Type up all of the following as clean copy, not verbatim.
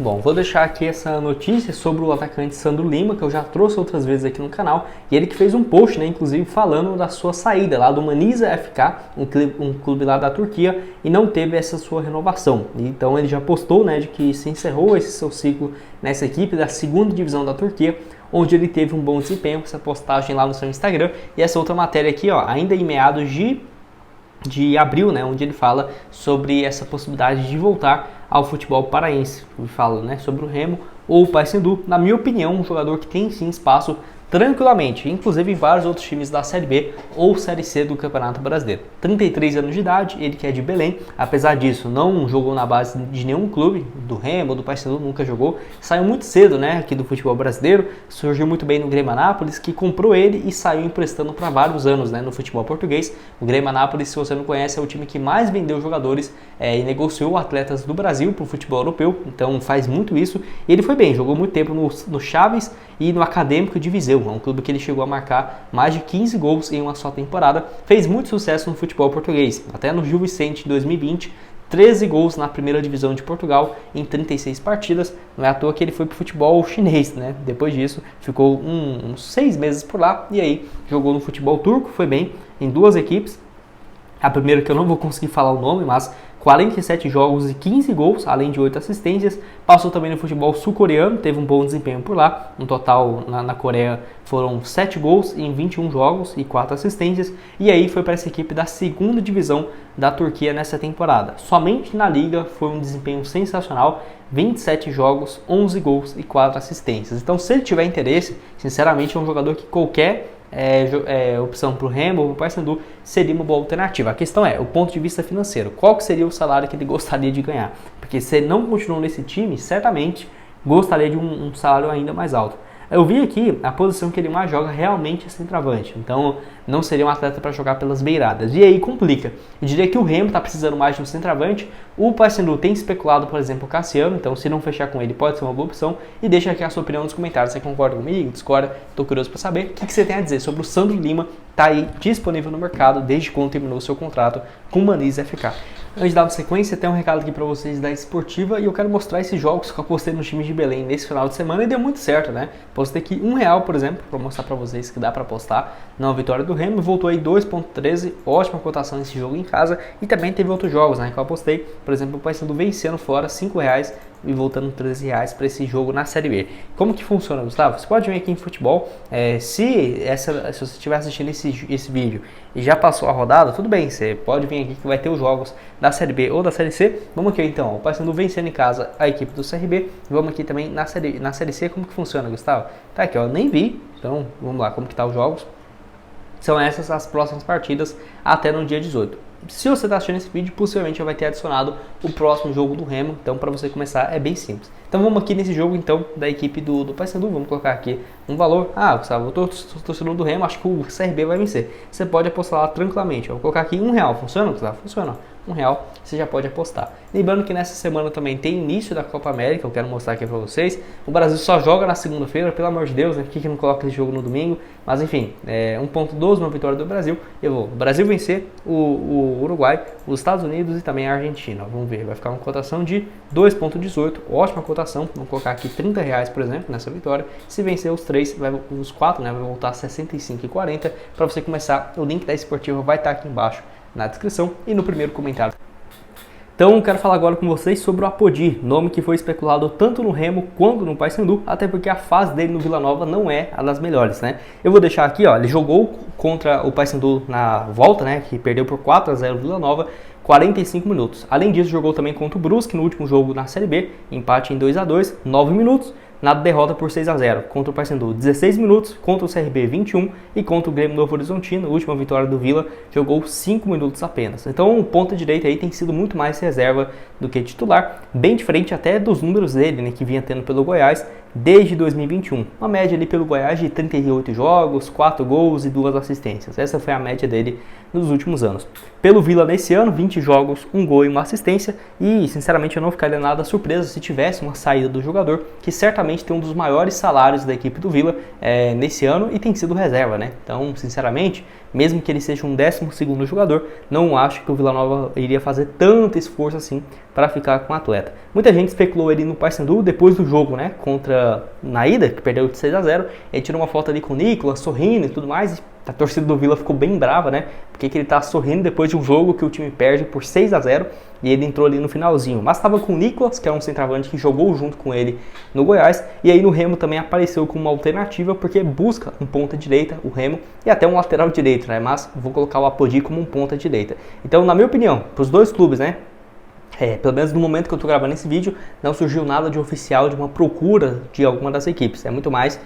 Bom, vou deixar aqui essa notícia sobre o atacante Sandro Lima, que eu já trouxe outras vezes aqui no canal, e ele que fez um post, né, inclusive falando da sua saída lá do Manisa FK, um clube lá da Turquia, e não teve essa sua renovação. Então ele já postou, né, de que se encerrou esse seu ciclo nessa equipe da segunda divisão da Turquia, onde ele teve um bom desempenho, com essa postagem lá no seu Instagram, e essa outra matéria aqui, ó, ainda em meados de abril, né, onde ele fala sobre essa possibilidade de voltar ao futebol paraense. Ele fala, né, sobre o Remo ou o Paysandu. Na minha opinião, um jogador que tem sim espaço tranquilamente, inclusive em vários outros times da Série B ou Série C do Campeonato Brasileiro. 33 anos de idade, ele que é de Belém, apesar disso não jogou na base de nenhum clube, do Remo ou do Paysandu, nunca jogou, saiu muito cedo, né, aqui do futebol brasileiro, surgiu muito bem no Grêmio Anápolis, que comprou ele e saiu emprestando para vários anos, né, no futebol português. O Grêmio Anápolis, se você não conhece, é o time que mais vendeu jogadores e negociou atletas do Brasil para o futebol europeu, então faz muito isso. E ele foi bem, jogou muito tempo no Chaves e no Acadêmico de Viseu, um clube que ele chegou a marcar mais de 15 gols em uma só temporada, fez muito sucesso no futebol português, até no Gil Vicente em 2020, 13 gols na primeira divisão de Portugal em 36 partidas, não é à toa que ele foi para o futebol chinês, né? Depois disso ficou uns 6 meses por lá e aí jogou no futebol turco, foi bem em duas equipes, a primeira que eu não vou conseguir falar o nome, mas 47 jogos e 15 gols, além de 8 assistências. Passou também no futebol sul-coreano, teve um bom desempenho por lá. No total, na Coreia, foram 7 gols em 21 jogos e 4 assistências. E aí foi para essa equipe da segunda divisão da Turquia nessa temporada. Somente na Liga foi um desempenho sensacional. 27 jogos, 11 gols e 4 assistências. Então, se ele tiver interesse, sinceramente é um jogador que qualquer opção para o Remo ou para o Paysandu seria uma boa alternativa. A questão é o ponto de vista financeiro. Qual que seria o salário que ele gostaria de ganhar? Porque se ele não continuou nesse time, certamente gostaria de um salário ainda mais alto. Eu vi aqui a posição que ele mais joga realmente é centroavante, então não seria um atleta para jogar pelas beiradas. E aí complica. Eu diria que o Remo está precisando mais de um centroavante. O Paysandu tem especulado, por exemplo, o Cassiano, então se não fechar com ele pode ser uma boa opção. E deixa aqui a sua opinião nos comentários. Você concorda comigo? Discorda? Estou curioso para saber. O que você tem a dizer sobre o Sandro Lima? Está aí disponível no mercado desde quando terminou o seu contrato com o Manisa FK. Antes de dar uma sequência, tem um recado aqui para vocês da Esportiva e eu quero mostrar esses jogos que eu postei no time de Belém nesse final de semana e deu muito certo, né? Postei aqui R$1, por exemplo, para mostrar para vocês que dá para apostar na vitória do Remo. Voltou aí 2.13, ótima cotação nesse jogo em casa e também teve outros jogos, né? Que eu apostei, por exemplo, o Paysandu vencendo fora R$5 e voltando R$13 para esse jogo na Série B. Como que funciona, Gustavo? Você pode vir aqui em futebol, se você estiver assistindo esse vídeo e já passou a rodada, tudo bem, você pode vir aqui que vai ter os jogos da Série B ou da Série C. Vamos aqui então, o Paysandu vencendo em casa a equipe do CRB, vamos aqui também na série C, como que funciona, Gustavo? Tá aqui, ó, nem vi, então vamos lá, como que tá os jogos. São essas as próximas partidas até no dia 18. Se você está assistindo esse vídeo, possivelmente já vai ter adicionado o próximo jogo do Remo, então para você começar é bem simples. Então vamos aqui nesse jogo então da equipe do Paysandu, vamos colocar aqui um valor. Gustavo, eu estou torcedor do Remo, acho que o CRB vai vencer. Você pode apostar lá tranquilamente, ó. Vou colocar aqui R$1, funciona, Gustavo? Funciona, R$1, você já pode apostar. Lembrando que nessa semana também tem início da Copa América, eu quero mostrar aqui para vocês. O Brasil só joga na segunda-feira, pelo amor de Deus, né? Por que não coloca esse jogo no domingo? Mas enfim, 1.12 uma vitória do Brasil. Eu vou, o Brasil vencer o Uruguai, os Estados Unidos e também a Argentina. Vamos ver, vai ficar uma cotação de 2.18, ótima cotação. Vamos colocar aqui R$30, por exemplo, nessa vitória. Se vencer os 4, né, vai voltar a 65,40. Para você começar, o link da Esportiva vai estar aqui embaixo na descrição e no primeiro comentário. Então quero falar agora com vocês sobre o Apodi, nome que foi especulado tanto no Remo quanto no Paysandu, até porque a fase dele no Vila Nova não é a das melhores, né? Eu vou deixar aqui, ó, ele jogou contra o Paysandu na volta, né, que perdeu por 4-0 o Vila Nova, 45 minutos. Além disso, jogou também contra o Brusque no último jogo na Série B, empate em 2-2, 9 minutos. Na derrota por 6-0 contra o Paysandu, 16 minutos, contra o CRB 21 e contra o Grêmio Novo Horizontino, última vitória do Vila, jogou 5 minutos apenas. Então o ponta direita aí tem sido muito mais reserva do que titular, bem diferente até dos números dele, né, que vinha tendo pelo Goiás desde 2021. Uma média ali pelo Goiás de 38 jogos, 4 gols e 2 assistências. Essa foi a média dele nos últimos anos. Pelo Vila nesse ano, 20 jogos, 1 gol e 1 assistência, e sinceramente eu não ficaria nada surpreso se tivesse uma saída do jogador, que certamente tranquilamente tem um dos maiores salários da equipe do Vila nesse ano e tem sido reserva, né? Então, sinceramente, mesmo que ele seja um 12º jogador, não acho que o Vila Nova iria fazer tanto esforço assim para ficar com o atleta. Muita gente especulou ele no Paysandu depois do jogo, né? Na ida, que perdeu de 6-0, ele tirou uma foto ali com o Nicolas, sorrindo e tudo mais. A torcida do Vila ficou bem brava, né? Porque que ele tá sorrindo depois de um jogo que o time perde por 6-0 e ele entrou ali no finalzinho. Mas estava com o Nicolas, que é um centroavante que jogou junto com ele no Goiás, e aí no Remo também apareceu como uma alternativa, porque busca um ponta direita, o Remo, e até um lateral direito, né? Mas vou colocar o Apodi como um ponta direita. Então, na minha opinião, para os dois clubes, né? Pelo menos no momento que eu estou gravando esse vídeo, não surgiu nada de oficial de uma procura de alguma das equipes. É muito mais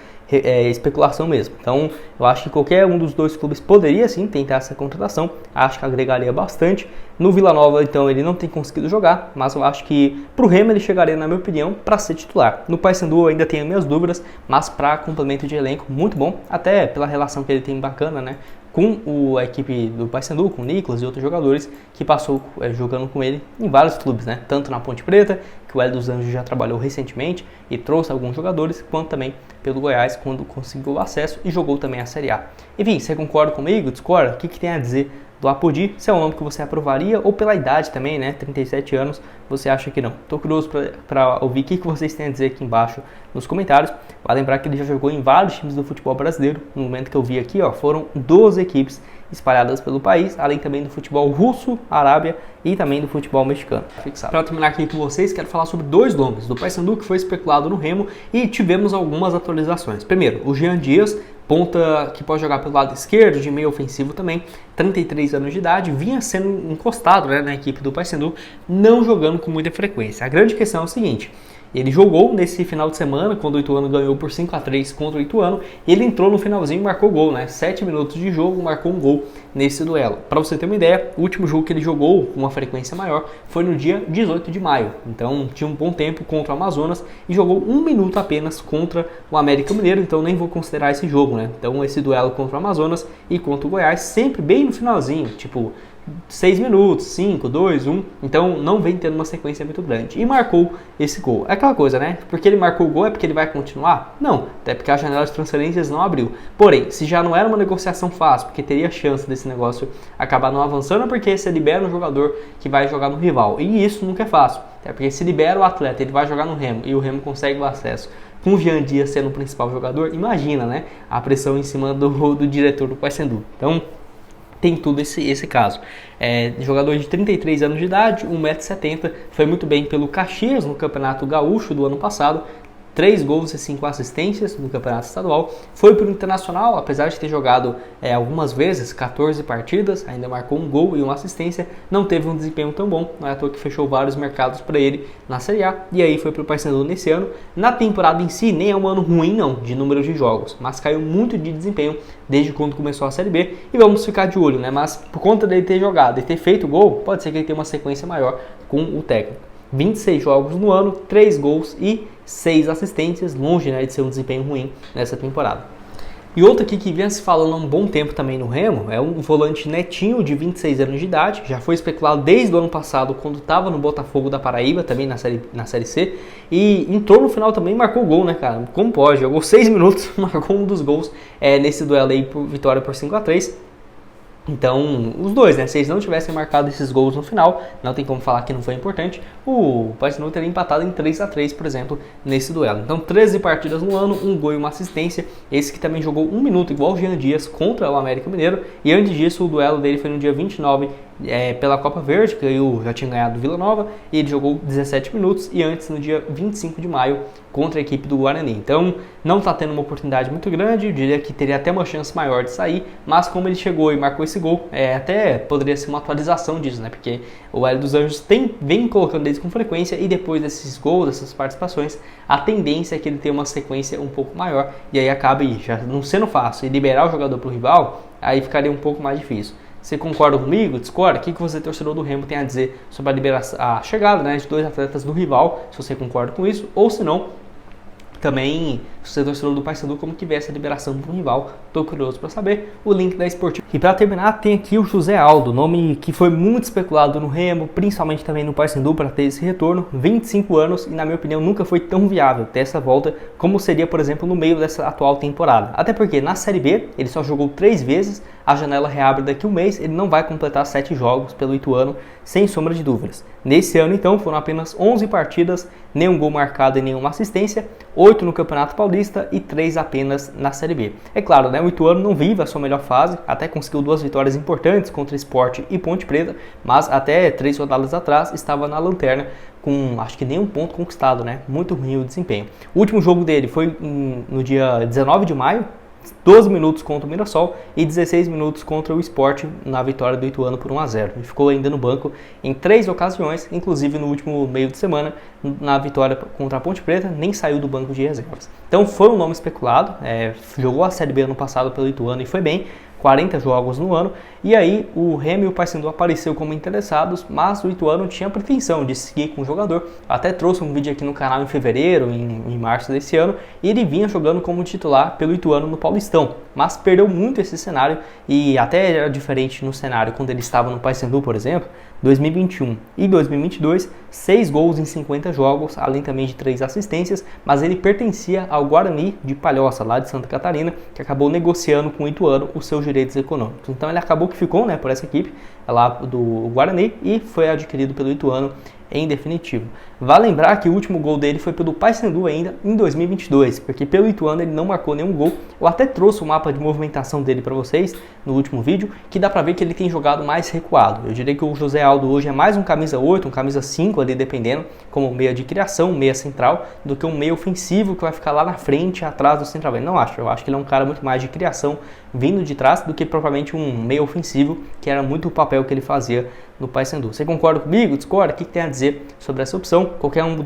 especulação mesmo. Então, eu acho que qualquer um dos dois clubes poderia sim tentar essa contratação. Acho que agregaria bastante. No Vila Nova, então, ele não tem conseguido jogar, mas eu acho que pro Remo ele chegaria, na minha opinião, para ser titular. No Paysandu eu ainda tenho minhas dúvidas, mas para complemento de elenco, muito bom. Até pela relação que ele tem bacana, né? Com a equipe do Paysandu, com o Nicolas e outros jogadores que passou jogando com ele em vários clubes, né? Tanto na Ponte Preta, que o Hélio dos Anjos já trabalhou recentemente e trouxe alguns jogadores, quanto também pelo Goiás, quando conseguiu o acesso e jogou também a Série A. Enfim, você concorda comigo? Discorda? O que tem a dizer do Apodi? Se é um nome que você aprovaria ou pela idade também, né? 37 anos, você acha que não? Tô curioso para ouvir o que vocês têm a dizer aqui embaixo nos comentários. Vale lembrar que ele já jogou em vários times do futebol brasileiro. No momento que eu vi aqui, ó, foram 12 equipes espalhadas pelo país, além também do futebol russo, Arábia e também do futebol mexicano. Para terminar aqui com vocês, quero falar sobre dois nomes do Paysandu que foi especulado no Remo e tivemos algumas atualizações. Primeiro, o Jean Dias, ponta que pode jogar pelo lado esquerdo, de meio ofensivo também, 33 anos de idade, vinha sendo encostado, né, na equipe do Paysandu, não jogando com muita frequência. A grande questão é o seguinte: ele jogou nesse final de semana, quando o Ituano ganhou por 5-3 contra o Ituano, e ele entrou no finalzinho e marcou gol, né? 7 minutos de jogo, marcou um gol nesse duelo. Para você ter uma ideia, o último jogo que ele jogou com uma frequência maior foi no dia 18 de maio. Então tinha um bom tempo contra o Amazonas e jogou 1 minuto apenas contra o América Mineiro, então nem vou considerar esse jogo, né? Então esse duelo contra o Amazonas e contra o Goiás, sempre bem no finalzinho, tipo 6 minutos, 5, 2, 1, então não vem tendo uma sequência muito grande. E marcou esse gol. É aquela coisa, né? Porque ele marcou o gol é porque ele vai continuar? Não, até porque a janela de transferências não abriu. Porém, se já não era uma negociação fácil, porque teria chance desse negócio acabar não avançando, porque você libera um jogador que vai jogar no rival. E isso nunca é fácil. Até porque se libera o atleta, ele vai jogar no Remo e o Remo consegue o acesso. Com o Jean Dias sendo o principal jogador, imagina, né? A pressão em cima do diretor do Paysandu. Então, tem tudo esse caso. Jogador de 33 anos de idade, 1,70 m, foi muito bem pelo Caxias no Campeonato Gaúcho do ano passado, 3 gols e 5 assistências no Campeonato Estadual. Foi para o Internacional, apesar de ter jogado algumas vezes, 14 partidas, ainda marcou um gol e uma assistência, não teve um desempenho tão bom, não é à toa que fechou vários mercados para ele na Série A, e aí foi para o Paysandu nesse ano. Na temporada em si, nem é um ano ruim não, de número de jogos, mas caiu muito de desempenho desde quando começou a Série B, e vamos ficar de olho, né? Mas por conta dele ter jogado e ter feito gol, pode ser que ele tenha uma sequência maior com o técnico. 26 jogos no ano, 3 gols e 6 assistências, longe, né, de ser um desempenho ruim nessa temporada. E outro aqui que vinha se falando há um bom tempo também no Remo é um volante Netinho, de 26 anos de idade, já foi especulado desde o ano passado, quando estava no Botafogo da Paraíba, também na série C, e entrou no final também e marcou gol, né, cara? Como pode? Jogou 6 minutos, marcou um dos gols nesse duelo aí, por vitória por 5-3. Então, os dois, né? Se eles não tivessem marcado esses gols no final, não tem como falar que não foi importante, o Paysandu teria empatado em 3-3, por exemplo, nesse duelo. Então, 13 partidas no ano, um gol e uma assistência. Esse que também jogou 1 minuto, igual o Jean Dias, contra o América Mineiro. E antes disso, o duelo dele foi no dia 29, pela Copa Verde, que eu já tinha ganhado do Vila Nova, e ele jogou 17 minutos, e antes, no dia 25 de maio, contra a equipe do Guarani. Então, não está tendo uma oportunidade muito grande, eu diria que teria até uma chance maior de sair, mas como ele chegou e marcou esse gol, até poderia ser uma atualização disso, né? Porque o Hélio dos Anjos vem colocando eles com frequência, e depois desses gols, dessas participações, a tendência é que ele tenha uma sequência um pouco maior, e aí acaba já não sendo fácil, e liberar o jogador para o rival, aí ficaria um pouco mais difícil. Você concorda comigo? Discorda? O que você, torcedor do Remo, tem a dizer sobre a chegada, né, de 2 atletas do rival, se você concorda com isso, ou se não, também, se você é torcedor do Paysandu, como que vê essa liberação do rival, tô curioso para saber. O link da Esportiva. E para terminar, tem aqui o José Aldo, nome que foi muito especulado no Remo, principalmente também no Paysandu para ter esse retorno, 25 anos, e na minha opinião nunca foi tão viável ter essa volta como seria, por exemplo, no meio dessa atual temporada. Até porque na Série B ele só jogou 3 vezes, a janela reabre daqui a um mês, ele não vai completar 7 jogos pelo Ituano, sem sombra de dúvidas. Nesse ano, então, foram apenas 11 partidas, nenhum gol marcado e nenhuma assistência, 8 no Campeonato Paulista e 3 apenas na Série B. É claro, né, o Ituano não vive a sua melhor fase, até conseguiu 2 vitórias importantes contra Sport e Ponte Preta, mas até 3 rodadas atrás estava na lanterna, com acho que nenhum ponto conquistado, né? Muito ruim o desempenho. O último jogo dele foi no dia 19 de maio, 12 minutos contra o Mirassol e 16 minutos contra o Sport na vitória do Ituano por 1-0. Ele ficou ainda no banco em 3 ocasiões, inclusive no último meio de semana, na vitória contra a Ponte Preta, nem saiu do banco de reservas. Então foi um nome especulado, jogou a Série B ano passado pelo Ituano e foi bem, 40 jogos no ano, e aí o Remo e o Paysandu apareceu como interessados, mas o Ituano tinha pretensão de seguir com o jogador. Até trouxe um vídeo aqui no canal em fevereiro, em março desse ano, e ele vinha jogando como titular pelo Ituano no Paulistão, mas perdeu muito esse cenário, e até era diferente no cenário quando ele estava no Paysandu, por exemplo, 2021 e 2022, 6 gols em 50 jogos, além também de 3 assistências, mas ele pertencia ao Guarani de Palhoça, lá de Santa Catarina, que acabou negociando com o Ituano os seus direitos econômicos. Então ele acabou que ficou, né, por essa equipe lá do Guarani e foi adquirido pelo Ituano em definitivo. Vale lembrar que o último gol dele foi pelo Paysandu ainda em 2022, porque pelo Ituano ele não marcou nenhum gol. Eu até trouxe o mapa de movimentação dele para vocês no último vídeo, que dá para ver que ele tem jogado mais recuado. Eu diria que o José Aldo hoje é mais um camisa 8, um camisa 5 ali, dependendo, como meia de criação, meia central, do que um meia ofensivo que vai ficar lá na frente, atrás do centroavante. Não acho, eu acho que ele é um cara muito mais de criação, vindo de trás, do que propriamente um meia ofensivo, que era muito o papel que ele fazia no Paysandu. Você concorda comigo? Discorda? O que tem a dizer sobre essa opção? Qualquer um